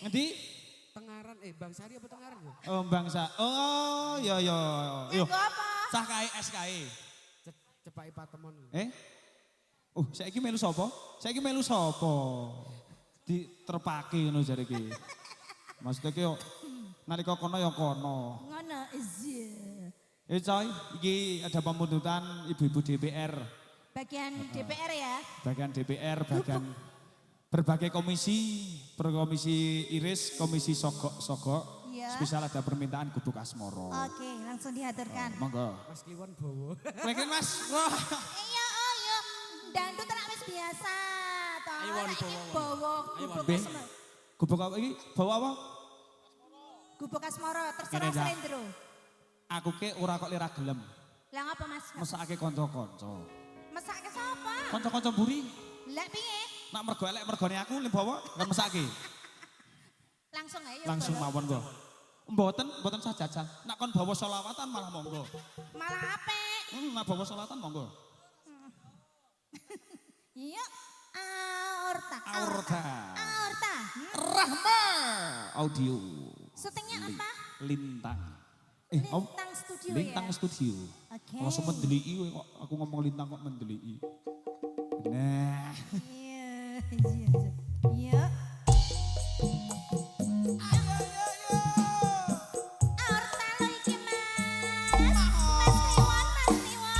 Ngendi? Tengaran, Bang Sari apa Tengaran? Oh, bangsa. Oh, yo yo. Yo. apa? Sah kae SKE. Cepaki patemon. Saiki melu sapa? Saiki melu sapa? Diterpake ngono jare iki. Maksudnya ki yo nalika kono ya kono. Ngono, iya. Coy, iki ada pembentukan ibu-ibu DPR. Bagian DPR ya? Bagian DPR, bagian berbagai komisi, komisi iris, komisi sogok. Iya. Spesial ada permintaan gubuk asmoro. Oke, langsung dihaturkan. Monggo. Mas Kliwon bawa. Mungkin Mas. Wah. Iya, oh iya. Dangdut tenak wis biasa. Toh, Ayo, Wan, saiki bawa, Wan. bawa Ayo, gubuk Be. asmoro. Gubuk apa iki? Bawa apa? Gubuk asmoro, terserah Ngene, Jak. Slendro. Aku ke ora kok lira gelem. Lah ngapa Mas? Mesake kanca-kanca. Masak ke sapa? Kanca-kanca mburi Lah piye? nak mergo elek mergone aku lim bawa kan mesake. Langsung aja. Langsung bawa. mawon kok. Mboten sah jajal. Nak kon bawa selawatan malah monggo. Malah apik. Nak bawa selawatan monggo. Iya. Aorta. Aorta. Aorta. Rahma Audio. Syutingnya apa? Lintang. Lintang Studio Lintang ya? Studio. Oke. Langsung mendeliki kowe kok aku ngomong lintang kok mendeliki. Nah. Iya, iya, iya. Aorta lo iki Mas. Mas Kliwon, Mas Kliwon.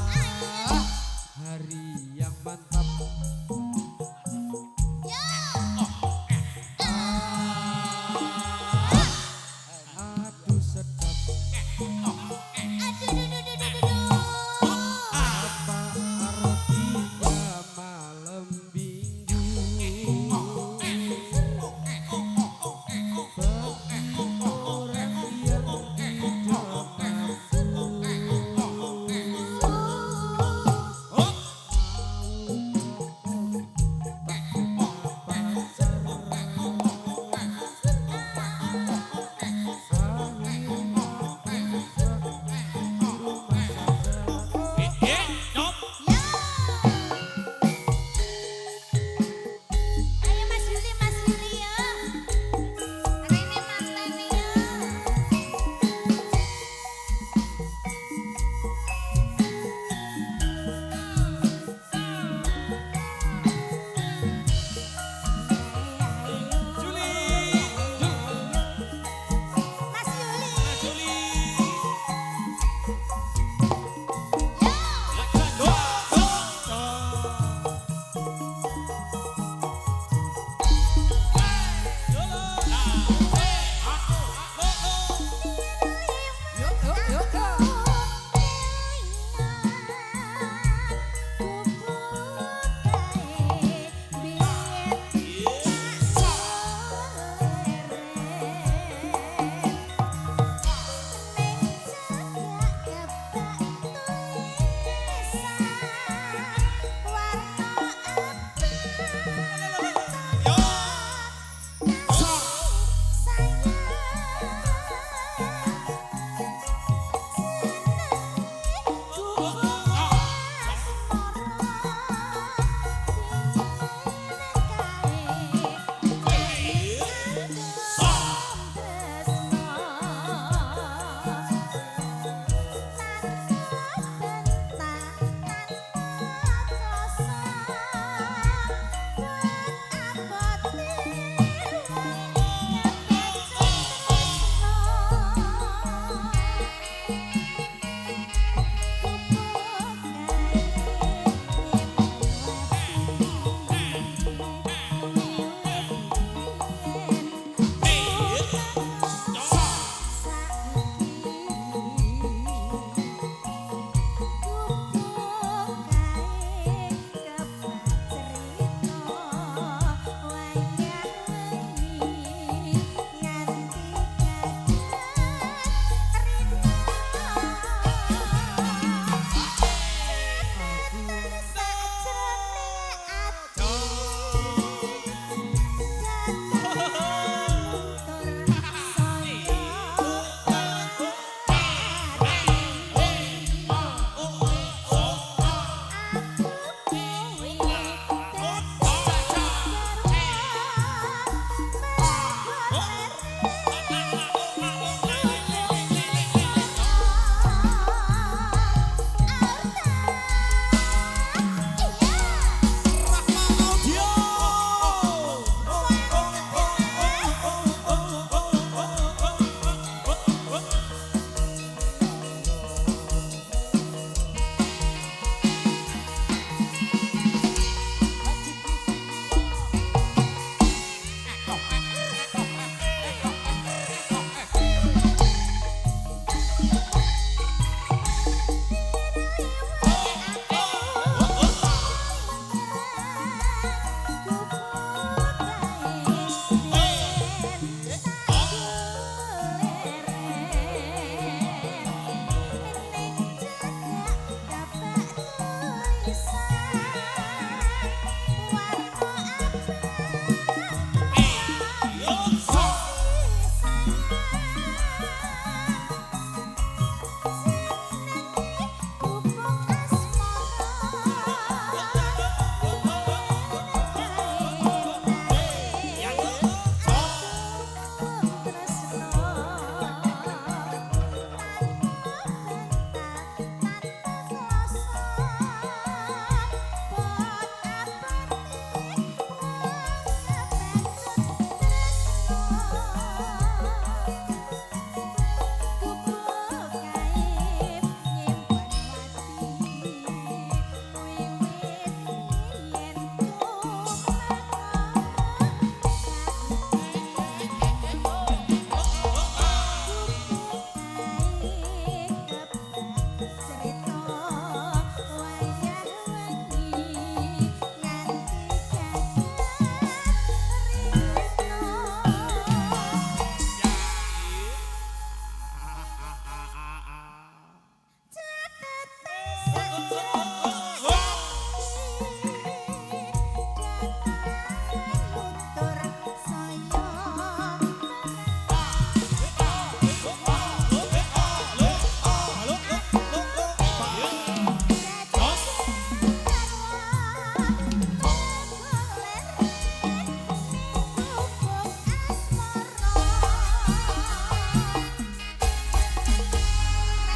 Ayo. Hari yang mantap. Aduh sedap. Aduh, duh. Apa artinya malam minggu?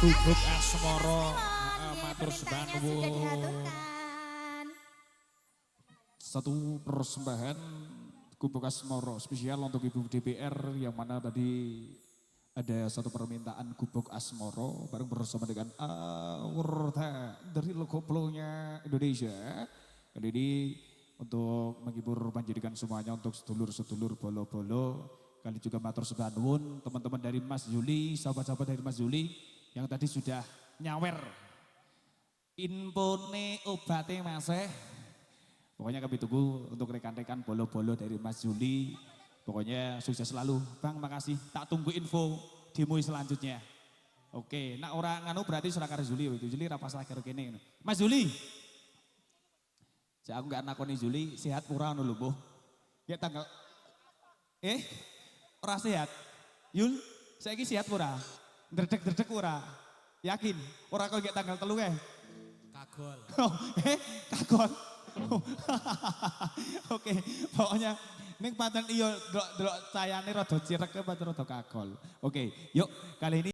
Gubuk Asmoro Mohon matur sembah permintaannya sudah nuwun. dihaturkan. Satu persembahan Gubuk Asmoro spesial untuk Ibu DPR yang mana tadi ada satu permintaan Gubuk Asmoro bareng bersama dengan Aurta dari Lokoplonya Indonesia. Kali ini untuk menghibur panjenengan semuanya untuk sedulur-sedulur bolo-bolo. Kali juga matur sembah nuwun teman-teman dari Mas Juli, sahabat-sahabat dari Mas Juli yang tadi sudah nyawer infone obatnya masih. Pokoknya kami tunggu untuk rekan-rekan bolo-bolo dari Mas Juli. Pokoknya sukses selalu. Bang, makasih. Tak tunggu info demo selanjutnya. Oke, nak orang nganu berarti sudah karo Juli. Juli rapas lagi kene. Mas Juli. Saya aku gak nakoni Juli, sehat pura lho, Bu. Ya tanggal ora sehat. Yul, saiki sehat pura. Dredeg-dredeg ora. Yakin? Ora kok gak tanggal 3 Kagol. Kagol. Oke, pokoknya ning pancen iya delok sayane rada cireke pancen rada kagol. Oke, yuk kali ini